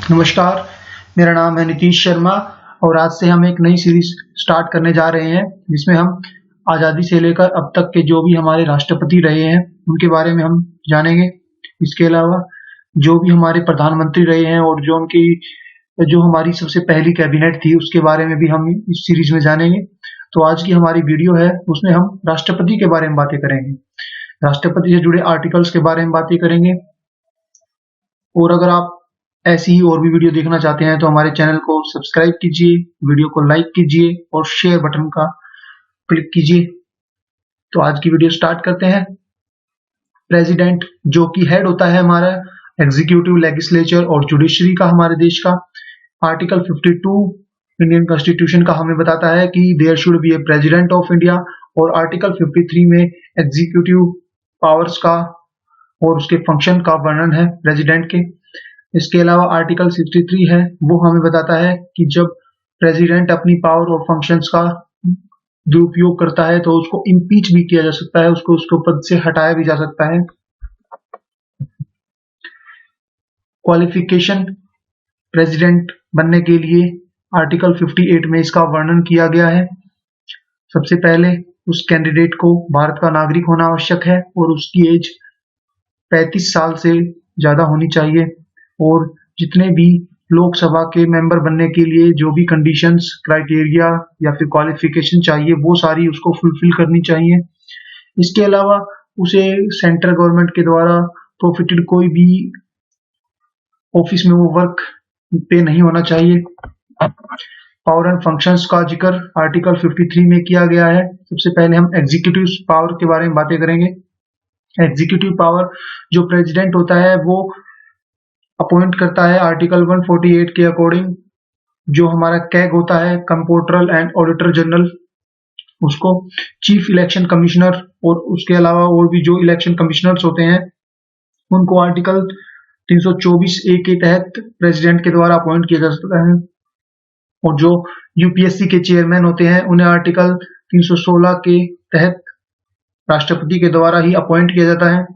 नमस्कार, मेरा नाम है नीतीश शर्मा और आज से हम एक नई सीरीज स्टार्ट करने जा रहे हैं जिसमें हम आज़ादी से लेकर अब तक के जो भी हमारे राष्ट्रपति रहे हैं उनके बारे में हम जानेंगे। इसके अलावा जो भी हमारे प्रधानमंत्री रहे हैं और जो हमारी सबसे पहली कैबिनेट थी उसके बारे में भी हम इस सीरीज में जानेंगे। तो आज की हमारी वीडियो है उसमें हम राष्ट्रपति के बारे में बातें करेंगे, राष्ट्रपति से जुड़े आर्टिकल्स के बारे में बातें करेंगे। और अगर आप ऐसी ही और भी वीडियो देखना चाहते हैं तो हमारे चैनल को सब्सक्राइब कीजिए, वीडियो को लाइक कीजिए और शेयर बटन का क्लिक कीजिए। तो आज की वीडियो स्टार्ट करते हैं। प्रेसिडेंट जो कि हेड होता है हमारा एग्जीक्यूटिव, लेजिस्लेचर और जुडिशरी का हमारे देश का। आर्टिकल 52 इंडियन कॉन्स्टिट्यूशन का हमें बताता है कि there should be a president of India, और आर्टिकल 53 में एग्जीक्यूटिव पावर्स का और उसके फंक्शन का वर्णन है प्रेसिडेंट के। इसके अलावा आर्टिकल 63 है, वो हमें बताता है कि जब प्रेसिडेंट अपनी पावर और फंक्शंस का दुरुपयोग करता है तो उसको इम्पीच भी किया जा सकता है, उसको उसके पद से हटाया भी जा सकता है। क्वालिफिकेशन प्रेसिडेंट बनने के लिए आर्टिकल 58 में इसका वर्णन किया गया है। सबसे पहले उस कैंडिडेट को भारत का नागरिक होना आवश्यक है और उसकी एज 35 साल से ज्यादा होनी चाहिए, और जितने भी लोकसभा के मेंबर बनने के लिए जो भी कंडीशंस, क्राइटेरिया या फिर क्वालिफिकेशन चाहिए वो सारी उसको फुलफिल करनी चाहिए। इसके अलावा उसे सेंट्रल गवर्नमेंट के द्वारा प्रोफिटेड कोई भी ऑफिस में वो वर्क पे नहीं होना चाहिए। पावर एंड फंक्शंस का जिक्र आर्टिकल 53 में किया गया है। सबसे पहले हम एग्जीक्यूटिव पावर के बारे में बातें करेंगे। एग्जीक्यूटिव पावर जो प्रेसिडेंट होता है वो अपॉइंट करता है आर्टिकल 148 के अकॉर्डिंग। जो हमारा कैग होता है, कंप्ट्रोलर एंड ऑडिटर जनरल, उसको चीफ इलेक्शन कमिश्नर और उसके अलावा और भी जो इलेक्शन कमिश्नर्स होते हैं उनको आर्टिकल 324A के तहत प्रेसिडेंट के द्वारा अपॉइंट किया जा सकता है। और जो यूपीएससी के चेयरमैन होते हैं उन्हें आर्टिकल 316 के तहत राष्ट्रपति के द्वारा ही अपॉइंट किया जाता है।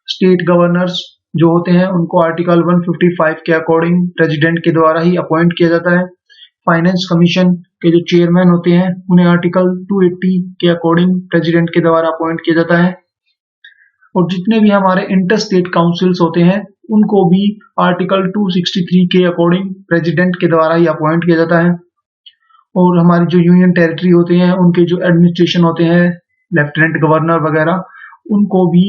स्टेट गवर्नर्स जो होते हैं उनको आर्टिकल 155 के अकॉर्डिंग प्रेसिडेंट के द्वारा ही अपॉइंट किया जाता है। फाइनेंस कमीशन के जो चेयरमैन होते हैं उन्हें आर्टिकल 280 के अकॉर्डिंग प्रेसिडेंट के द्वारा अपॉइंट किया जाता है। और जितने भी हमारे इंटर स्टेट काउंसिल्स होते हैं उनको भी आर्टिकल 263 के अकॉर्डिंग प्रेसिडेंट के द्वारा ही अपॉइंट किया जाता है। और हमारी जो यूनियन टेरिटरी होते हैं उनके जो एडमिनिस्ट्रेशन होते हैं, लेफ्टिनेंट गवर्नर वगैरह, उनको भी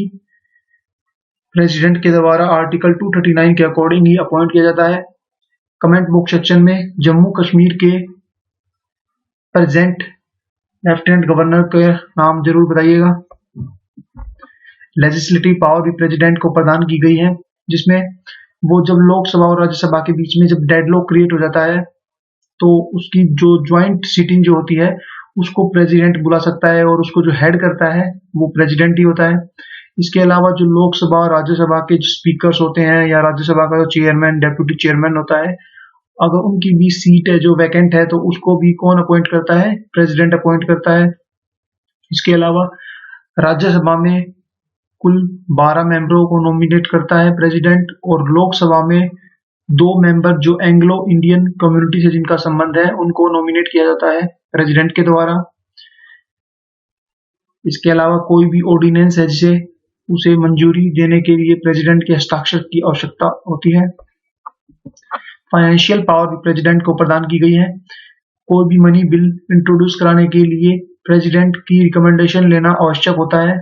प्रेसिडेंट के द्वारा आर्टिकल 239 के अकॉर्डिंग ही अपॉइंट किया जाता है। कमेंट बुक सेक्शन में जम्मू कश्मीर के प्रेजेंट लेफ्टिनेंट गवर्नर के नाम जरूर बताइएगा। लेजिस्लेटिव पावर भी प्रेसिडेंट को प्रदान की गई है, जिसमें वो जब लोकसभा और राज्यसभा के बीच में जब डेडलॉक क्रिएट हो जाता है तो उसकी जो ज्वाइंट सीटिंग जो होती है उसको प्रेसिडेंट बुला सकता है, और उसको जो हेड करता है वो प्रेसिडेंट ही होता है। इसके अलावा जो लोकसभा और राज्यसभा के स्पीकर्स होते हैं या राज्यसभा का जो चेयरमैन, डेप्यूटी चेयरमैन होता है, अगर उनकी भी सीट है जो वैकेंट है तो उसको भी कौन अपॉइंट करता है? प्रेसिडेंट अपॉइंट करता है। इसके अलावा राज्यसभा में कुल 12 मेंबरों को नॉमिनेट करता है प्रेसिडेंट, और लोकसभा में 2 मेंबर जो एंग्लो इंडियन कम्युनिटी से जिनका संबंध है उनको नॉमिनेट किया जाता है प्रेसिडेंट के द्वारा। इसके अलावा कोई भी ऑर्डिनेंस है जिसे उसे मंजूरी देने के लिए प्रेसिडेंट के हस्ताक्षर की आवश्यकता होती है। फाइनेंशियल पावर भी प्रेसिडेंट को प्रदान की गई है। कोई भी मनी बिल इंट्रोड्यूस कराने के लिए प्रेसिडेंट की रिकमेंडेशन लेना आवश्यक होता है।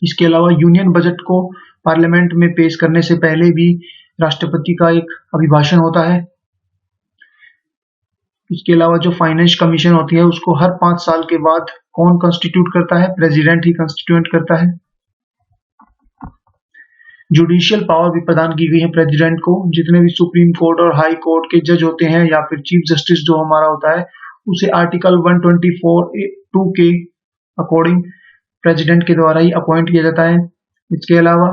इसके अलावा यूनियन बजट को पार्लियामेंट में पेश करने से पहले भी राष्ट्रपति का एक अभिभाषण होता है। इसके अलावा जो फाइनेंस कमीशन होती है उसको हर 5 साल के बाद कौन कॉन्स्टिट्यूट करता है? प्रेसिडेंट ही कॉन्स्टिट्यूट करता है। जुडिशियल पावर भी प्रदान की गई है प्रेसिडेंट को। जितने भी सुप्रीम कोर्ट और हाई कोर्ट के जज होते हैं या फिर चीफ जस्टिस जो हमारा होता है उसे आर्टिकल 124(2) के अकॉर्डिंग प्रेसिडेंट के द्वारा ही अपॉइंट किया जाता है। इसके अलावा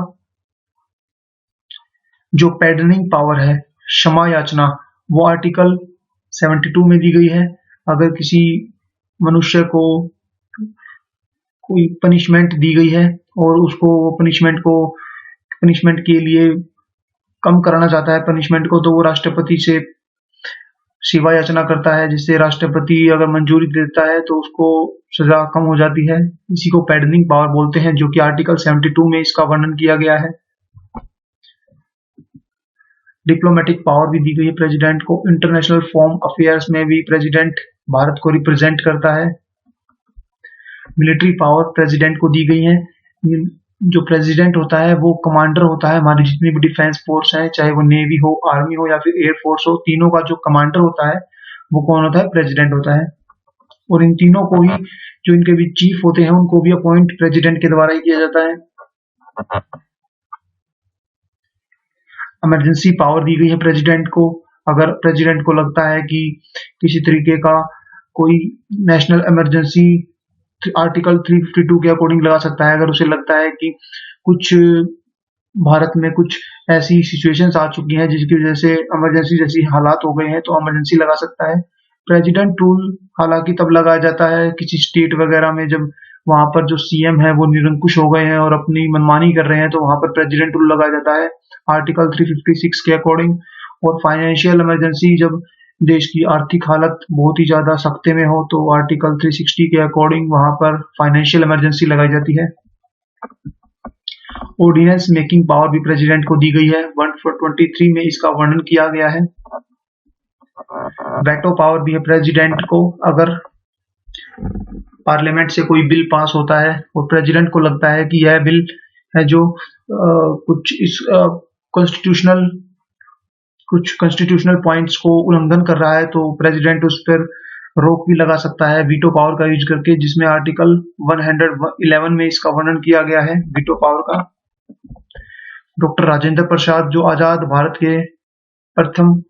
जो पैर्डनिंग पावर है, क्षमा याचना, वो आर्टिकल 72 में दी गई है। अगर किसी मनुष्य को कोई पनिशमेंट दी गई है और उसको पनिशमेंट के लिए कम कराना चाहता है पनिशमेंट को, तो वो राष्ट्रपति से सेवा याचना करता है, जिससे राष्ट्रपति अगर मंजूरी देता है तो उसको सजा कम हो जाती है। इसी को पैडनिंग पावर बोलते हैं, जो कि आर्टिकल 72 में इसका वर्णन किया गया है। डिप्लोमेटिक पावर भी दी गई है प्रेसिडेंट को। इंटरनेशनल फॉरेन अफेयर्स में भी प्रेसिडेंट भारत को रिप्रेजेंट करता है। मिलिट्री पावर प्रेसिडेंट को दी गई है। जो प्रेसिडेंट होता है वो कमांडर होता है हमारी जितनी भी डिफेंस फोर्स है, चाहे वो नेवी हो, आर्मी हो या फिर एयरफोर्स हो, तीनों का जो कमांडर होता है वो कौन होता है? प्रेसिडेंट होता है। और इन तीनों को ही, जो इनके भी चीफ होते हैं, उनको भी अपॉइंट प्रेसिडेंट के द्वारा ही किया जाता है। इमरजेंसी पावर दी गई है प्रेसिडेंट को। अगर प्रेसिडेंट को लगता है कि किसी तरीके का कोई नेशनल इमरजेंसी आर्टिकल 352 के अकॉर्डिंग लगा सकता है। अगर उसे लगता है कि कुछ भारत में कुछ ऐसी सिचुएशंस आ चुकी हैं जिसकी वजह से इमरजेंसी जैसी हालात हो गए हैं, तो इमरजेंसी लगा सकता है। प्रेसिडेंट रूल हालांकि तब लगाया जाता है किसी स्टेट वगैरह में, जब वहां पर जो सीएम है वो निरंकुश हो गए हैं और अपनी मनमानी कर रहे हैं, तो वहां पर प्रेसिडेंट रूल लगाया जाता है आर्टिकल 356 के अकॉर्डिंग। और फाइनेंशियल इमरजेंसी, जब देश की आर्थिक हालत बहुत ही ज्यादा सख्ते में हो, तो आर्टिकल 360 के अकॉर्डिंग वहां पर फाइनेंशियल इमरजेंसी लगाई जाती है। ऑर्डिनेंस मेकिंग पावर भी प्रेसिडेंट को दी गई है। 123 में इसका वर्णन किया गया है। वेटो पावर भी है प्रेसिडेंट को। अगर पार्लियामेंट से कोई बिल पास होता है और प्रेसिडेंट को लगता है कि यह बिल है जो कुछ कॉन्स्टिट्यूशनल पॉइंट्स को उल्लंघन कर रहा है, तो प्रेसिडेंट उस पर रोक भी लगा सकता है वीटो पावर का यूज करके, जिसमें आर्टिकल 111 में इसका वर्णन किया गया है वीटो पावर का। डॉक्टर राजेंद्र प्रसाद, जो आजाद भारत के प्रथम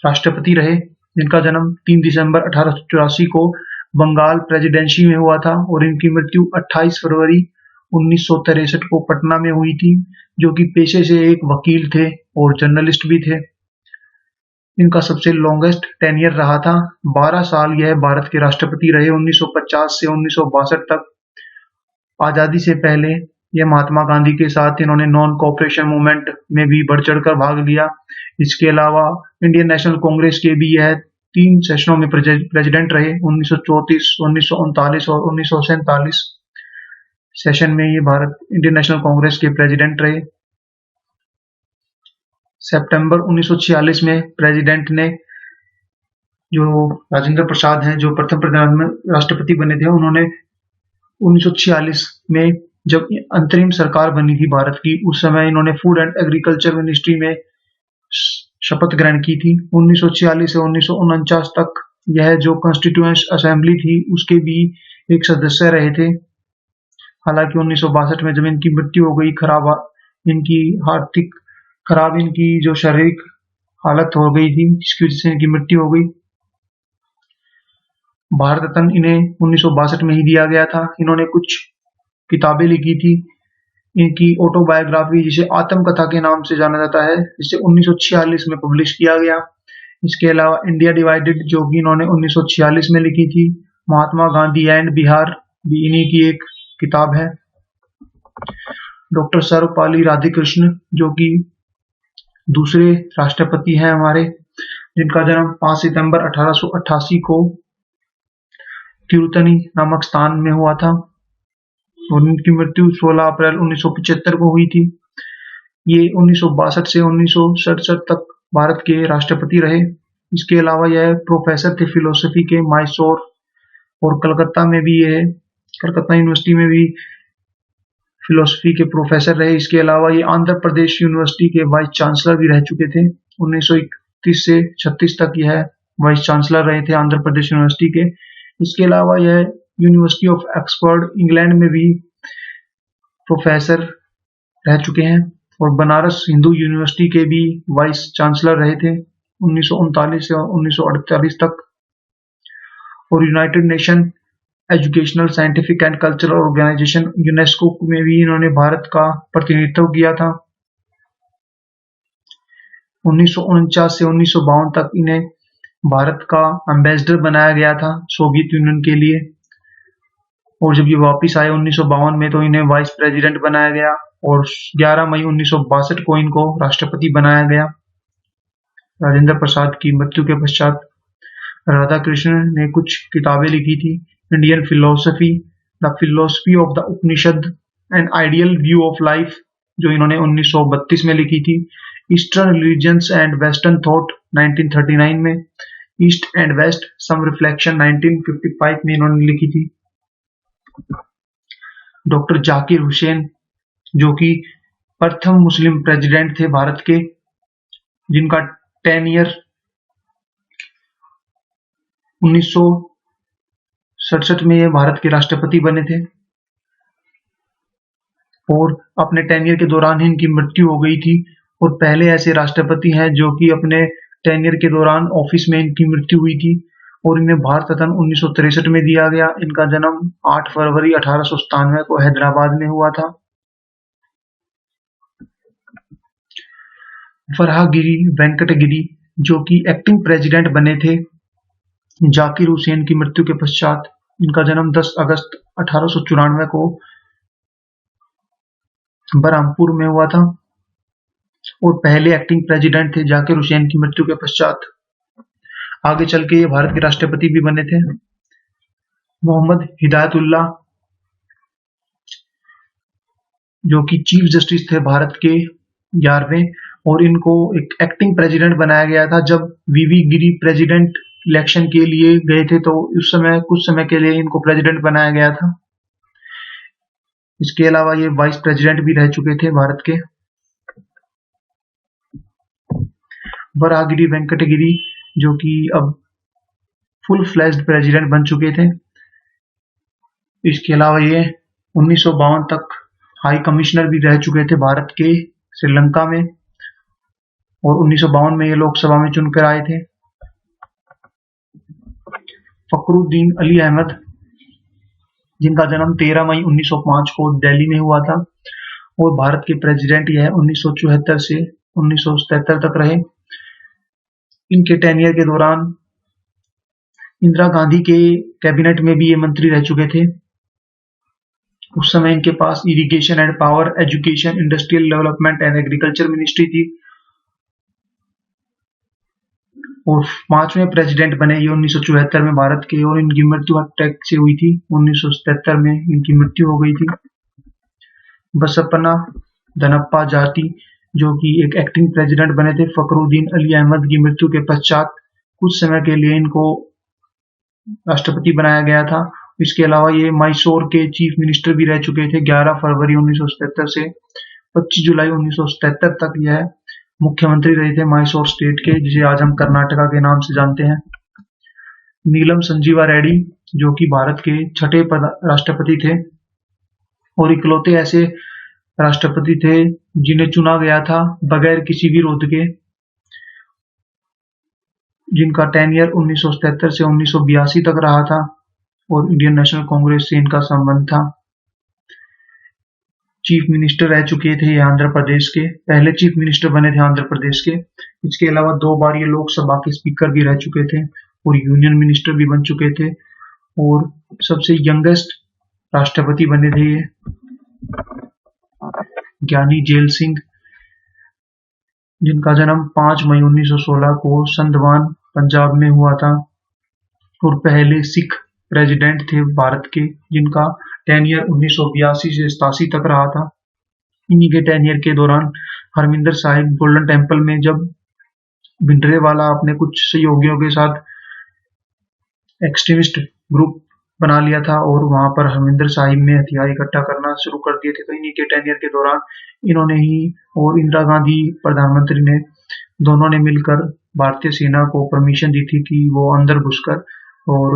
राष्ट्रपति रहे, जिनका जन्म 3 दिसंबर 1884 को बंगाल प्रेसिडेंसी में हुआ था और इनकी मृत्यु 28 फरवरी 1963 को पटना में हुई थी, जो कि पेशे से एक वकील थे और जर्नलिस्ट भी थे। इनका सबसे लॉन्गेस्ट टेन्योर रहा था, 12 साल यह भारत के राष्ट्रपति रहे, 1950 से 1962 तक। आजादी से पहले यह महात्मा गांधी के साथ इन्होंने नॉन कोऑपरेशन मूवमेंट में भी बढ़ चढ़कर भाग लिया। इसके अलावा इंडियन नेशनल कांग्रेस के भी यह 3 सेशनों में प्रेसिडेंट रहे, 1934, 1939 और 1947 सेशन में ये भारत इंडियन नेशनल कांग्रेस के प्रेसिडेंट रहे। सितंबर 1946 में प्रेसिडेंट ने, जो राजेंद्र प्रसाद हैं, जो प्रथम राष्ट्रपति बने थे, उन्होंने 1946 में जब अंतरिम सरकार बनी थी भारत की, उस समय इन्होंने फूड एंड एग्रीकल्चर मिनिस्ट्री में शपथ ग्रहण की थी। 1946 से 1949 तक यह जो कॉन्स्टिट्यूएंट असेंबली थी उसके भी एक सदस्य रहे थे। हालांकि 1962 में जब इनकी मृत्यु हो गई, इनकी जो शारीरिक हालत हो गई थी, जिसकी वजह से इनकी मृत्यु हो गई। भारत रत्न इन्हें 1962 में ही दिया गया था। इन्होंने कुछ किताबें लिखी थी। इनकी ऑटोबायोग्राफी, जिसे आत्मकथा के नाम से जाना जाता है, जिसे 1946 में पब्लिश किया गया। इसके अलावा इंडिया डिवाइडेड, जो कि इन्होंने 1946 में लिखी थी। महात्मा गांधी एंड बिहार भी इन्हीं की एक किताब है। डॉक्टर सर्वपल्ली राधाकृष्णन, जो कि दूसरे राष्ट्रपति हैं हमारे, जिनका जन्म 5 सितंबर 1888 को तिरुतनी नामक स्थान में हुआ था और उनकी मृत्यु 16 अप्रैल 1975 को हुई थी। ये 1962 से 1967 तक भारत के राष्ट्रपति रहे। इसके अलावा यह प्रोफेसर थे फिलोसफी के मैसूर और कलकत्ता यूनिवर्सिटी में भी फिलोसफी के प्रोफेसर रहे। इसके अलावा ये आंध्र प्रदेश यूनिवर्सिटी के वाइस चांसलर भी रह चुके थे। 1931 से 36 तक यह वाइस चांसलर रहे थे आंध्र प्रदेश यूनिवर्सिटी के। इसके अलावा यह यूनिवर्सिटी ऑफ ऑक्सफोर्ड इंग्लैंड में भी प्रोफेसर रह चुके हैं और बनारस हिंदू यूनिवर्सिटी के भी वाइस चांसलर रहे थे 1939 से 1948 तक। और United Nation Educational, Scientific and Cultural Organization UNESCO में भी इन्होंने भारत का प्रतिनिधित्व किया था। 1949 से 1952 तक इन्हें भारत का एम्बेसडर बनाया गया था सोवियत यूनियन के लिए। और जब ये वापस आए 1952 में, तो इन्हें वाइस प्रेसिडेंट बनाया गया और 11 मई 1962 को इनको राष्ट्रपति बनाया गया। राजेंद्र प्रसाद की मृत्यु के पश्चात राधाकृष्णन ने कुछ किताबें लिखी थी। Indian philosophy, the philosophy of the Upanishad and ideal view of life, जो इन्होंने 1932 में लिखी थी। Eastern religions and western thought 1939 में। East and west some reflection 1955 में इन्होंने लिखी थी। डॉक्टर जाकिर हुसैन, जो कि प्रथम मुस्लिम प्रेसिडेंट थे भारत के, जिनका टेन्योर 1967 में ये भारत के राष्ट्रपति बने थे और अपने टेन्योर के दौरान ही इनकी मृत्यु हो गई थी। और पहले ऐसे राष्ट्रपति हैं जो कि अपने टेन्योर के दौरान ऑफिस में इनकी मृत्यु हुई थी और इन्हें भारत रत्न 1963 में दिया गया। इनका जन्म 8 फरवरी 1897 को हैदराबाद में हुआ था। वराहगिरी वेंकटगिरी, जो कि एक्टिंग प्रेसिडेंट बने थे जाकिर हुसैन की मृत्यु के पश्चात। इनका जन्म 10 अगस्त 1894 को बरहामपुर में हुआ था और पहले एक्टिंग प्रेसिडेंट थे जाकिर हुसैन की मृत्यु के पश्चात। आगे चल के ये भारत के राष्ट्रपति भी बने थे। मोहम्मद हिदायतुल्लाह, जो कि चीफ जस्टिस थे भारत के 11वें, और इनको एक एक्टिंग प्रेसिडेंट बनाया गया था। जब वीवी गिरी प्रेसिडेंट इलेक्शन के लिए गए थे तो उस समय कुछ समय के लिए इनको प्रेसिडेंट बनाया गया था। इसके अलावा ये वाइस प्रेसिडेंट भी रह चुके थे भारत के। वराहगिरी वेंकटगिरी, जो कि अब फुल फ्लेज्ड प्रेसिडेंट बन चुके थे। इसके अलावा ये 1952 तक हाई कमिश्नर भी रह चुके थे भारत के श्रीलंका में और 1952 में ये लोकसभा में चुनकर आए थे। फखरुद्दीन अली अहमद, जिनका जन्म 13 मई 1905 को दिल्ली में हुआ था और भारत के प्रेसिडेंट यह 1974 से 1977 तक रहे। इनके टेन्योर के दौरान इंदिरा गांधी के कैबिनेट में भी ये मंत्री रह चुके थे। उस समय इनके पास irrigation and power, education, industrial development and agriculture ministry थी। और 5वें प्रेसिडेंट बने ये 1974 में भारत के, और इनकी मृत्यु अटैक से हुई थी। 1977 में इनकी मृत्यु हो गई थी। बसपना दनप्पा जाति, जो कि एक एक्टिंग प्रेसिडेंट बने थे फखरुद्दीन अली अहमद की मृत्यु के पश्चात। कुछ समय के लिए इनको राष्ट्रपति बनाया गया था। इसके अलावा ये मैसूर के चीफ मिनिस्टर भी रह चुके थे 11 फरवरी 1977 से 25 जुलाई 1977 तक। यह मुख्यमंत्री रहे थे मैसूर स्टेट के, जिसे आज हम कर्नाटका के नाम से जानते हैं। नीलम संजीवा रेड्डी, जो कि भारत के 6ठे राष्ट्रपति थे और इकलौते ऐसे राष्ट्रपति थे जिन्हें चुना गया था बगैर किसी विरोध के, जिनका टेन्योर 1977 से 1982 तक रहा था और इंडियन नेशनल कांग्रेस से इनका संबंध था। चीफ मिनिस्टर रह चुके थे ये आंध्र प्रदेश के, पहले चीफ मिनिस्टर बने थे आंध्र प्रदेश के। इसके अलावा 2 बार ये लोकसभा के स्पीकर भी रह चुके थे और यूनियन मिनिस्टर भी बन चुके थे और सबसे यंगेस्ट राष्ट्रपति बने थे ये। ज्ञानी जेल सिंह, जिनका जन्म 5 मई 1916 को संधवान पंजाब में हुआ था और पहले सिख प्रेसिडेंट थे भारत के, जिनका टेन्योर 1982 से 87 तक रहा था। इन्हीं के टेन्योर के दौरान हरमिंदर साहिब गोल्डन टेम्पल में जब भिंडरेवाला अपने कुछ सहयोगियों के साथ एक्सट्रीमिस्ट ग्रुप बना लिया था और वहां पर हरमिंदर साहिब में हथियार इकट्ठा करना शुरू कर दिए थे, तो इन्हीं के टेन्योर के दौरान इन्होंने ही और इंदिरा गांधी प्रधानमंत्री ने दोनों ने मिलकर भारतीय सेना को परमिशन दी थी कि वो अंदर घुसकर और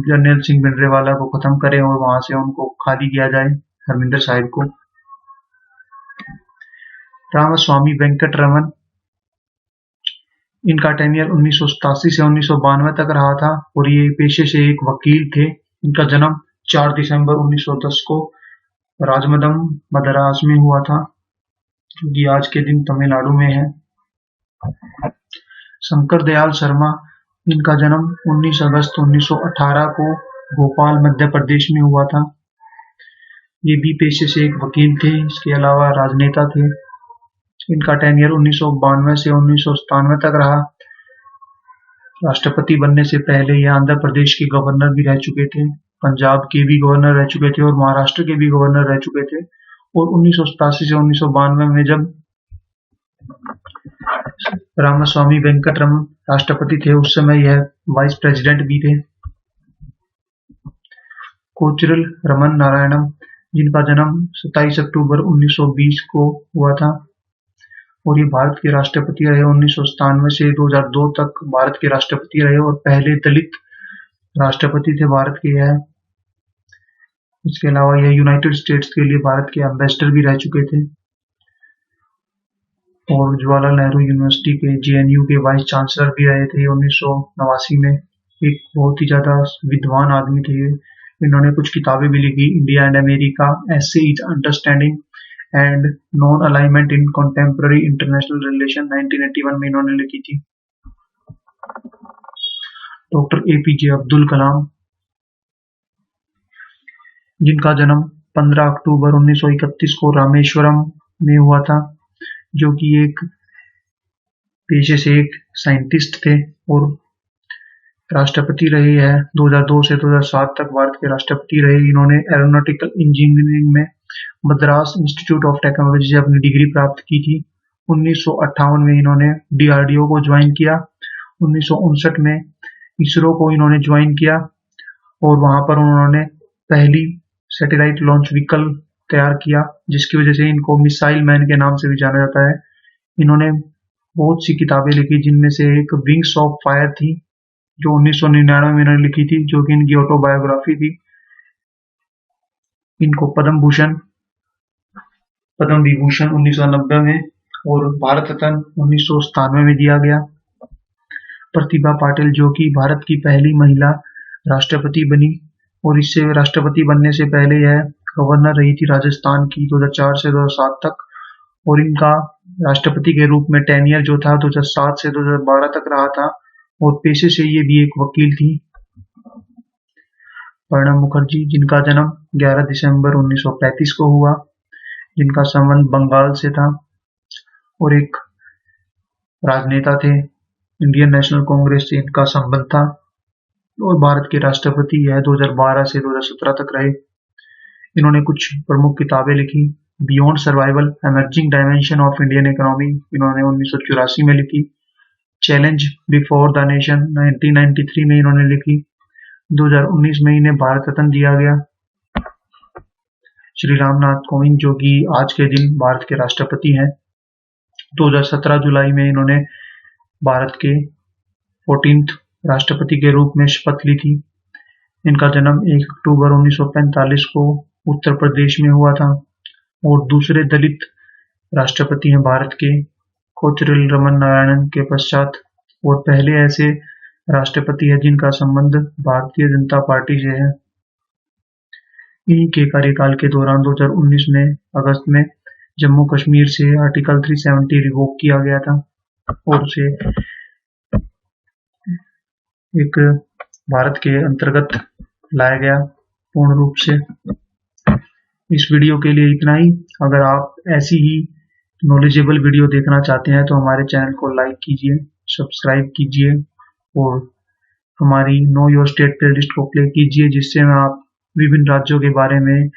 जर्नैल सिंह भिंडरेवाला को खत्म करें और वहां से उनको खाली किया जाए हरमिंदर साहिब को। रामास्वामी वेंकटरमन, इनका टेन्योर 1987 से 1992 तक रहा था और ये पेशे से एक वकील थे। इनका जन्म 4 दिसंबर 1910 को राजमदम मद्रास में हुआ था, जो कि आज के दिन तमिलनाडु में है। शंकर दयाल शर्मा, इनका जन्म 19 अगस्त 1918 को भोपाल मध्य प्रदेश में हुआ था। ये भी पेशे से एक वकील थे। इसके अलावा राजनेता थे। इनका टेन्योर 1992 से 1997 तक रहा। राष्ट्रपति बनने से पहले ये आंध्र प्रदेश के गवर्नर भी रह चुके थे, पंजाब के भी गवर्नर रह चुके थे और महाराष्ट्र के भी गवर्नर रह चुके थे। और 1987 से 1992 में जब रामास्वामी वेंकटरमन राष्ट्रपति थे, उस समय यह वाइस प्रेसिडेंट भी थे। कोचुरल रमन नारायणन, जिनका जन्म 27 अक्टूबर 1920 को हुआ था और ये भारत के राष्ट्रपति रहे। 1997 से 2002 तक भारत के राष्ट्रपति रहे और पहले दलित राष्ट्रपति थे भारत के यह। इसके अलावा यह यूनाइटेड स्टेट्स के लिए भारत के एम्बेसडर भी रह चुके थे और जवाहरलाल नेहरू यूनिवर्सिटी के जेएनयू के वाइस चांसलर भी रहे थे 1989 में। एक बहुत ही ज्यादा विद्वान आदमी थे ये। इन्होंने कुछ किताबें भी लिखी, India and America, essays, understanding and non alignment in contemporary international relation 1981 में इन्होंने लिखी थी। डॉक्टर एपीजे अब्दुल कलाम, जिनका जन्म 15 अक्टूबर 1931 को रामेश्वरम में हुआ था, जो कि एक पेशे से एक साइंटिस्ट थे और राष्ट्रपति रहे हैं। 2002 से 2007 तक भारत के राष्ट्रपति रहे। इन्होंने एरोनॉटिकल इंजीनियरिंग में मद्रास इंस्टीट्यूट ऑफ टेक्नोलॉजी से अपनी डिग्री प्राप्त की थी। 1958 में इन्होंने डीआरडीओ को ज्वाइन किया। 1959 में इसरो को इन्होंने ज्वाइन किया और वहां पर उन्होंने पहली सैटेलाइट लॉन्च व्हीकल तैयार किया, जिसकी वजह से इनको मिसाइल मैन के नाम से भी जाना जाता है। इन्होंने बहुत सी किताबें लिखी, जिनमें से एक विंग्स ऑफ फायर थी, जो 1999 में इन्होंने लिखी थी, जो कि इनकी ऑटोबायोग्राफी थी। इनको पद्म विभूषण 1990 में और भारत रत्न 1997 में दिया गया। प्रतिभा पाटिल, जो कि भारत की पहली महिला राष्ट्रपति बनी और इससे राष्ट्रपति बनने से पहले यह गवर्नर रही थी राजस्थान की 2004 से 2007 तक और इनका राष्ट्रपति के रूप में टेन्योर जो था 2007 से 2012 तक रहा था और पेशे से ये भी एक वकील थी। प्रणब मुखर्जी, जिनका जन्म 11 दिसंबर 1935 को हुआ, जिनका संबंध बंगाल से था और एक राजनेता थे। इंडियन नेशनल कांग्रेस से इनका संबंध था और भारत के राष्ट्रपति यह 2012 से 2017 तक रहे। इन्होंने कुछ प्रमुख किताबें लिखी। Beyond survival, emerging dimension of Indian economy इन्होंने 1984 में लिखी। चैलेंज बिफोर द नेशन 1993 में इन्होंने लिखी। 2019 में इन्हें भारत रत्न दिया गया। श्री रामनाथ कोविंद, जो कि आज के दिन भारत के राष्ट्रपति हैं, 2017 जुलाई में इन्होंने भारत के 14th राष्ट्रपति के रूप में शपथ ली थी। इनका जन्म 1 अक्टूबर 1945 को उत्तर प्रदेश में हुआ था और दूसरे दलित राष्ट्रपति हैं भारत के, कोचुरल रमन नारायणन के पश्चात, और पहले ऐसे राष्ट्रपति है जिनका संबंध भारतीय जनता पार्टी से है। इन्हीं के कार्यकाल के दौरान 2019 में अगस्त में जम्मू कश्मीर से आर्टिकल 370 रिवोक किया गया था और उसे एक भारत के अंतर्गत लाया गया पूर्ण रूप से। इस वीडियो के लिए इतना ही। अगर आप ऐसी ही नॉलेजेबल वीडियो देखना चाहते हैं तो हमारे चैनल को लाइक कीजिए, सब्सक्राइब कीजिए और हमारी नो योर स्टेट प्लेलिस्ट को प्ले कीजिए, जिससे आप विभिन्न राज्यों के बारे में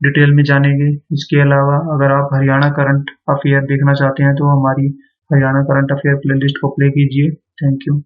डिटेल में जानेंगे। इसके अलावा अगर आप हरियाणा करंट अफेयर देखना चाहते हैं तो हमारी हरियाणा करंट अफेयर प्लेलिस्ट को प्ले कीजिए। Thank you.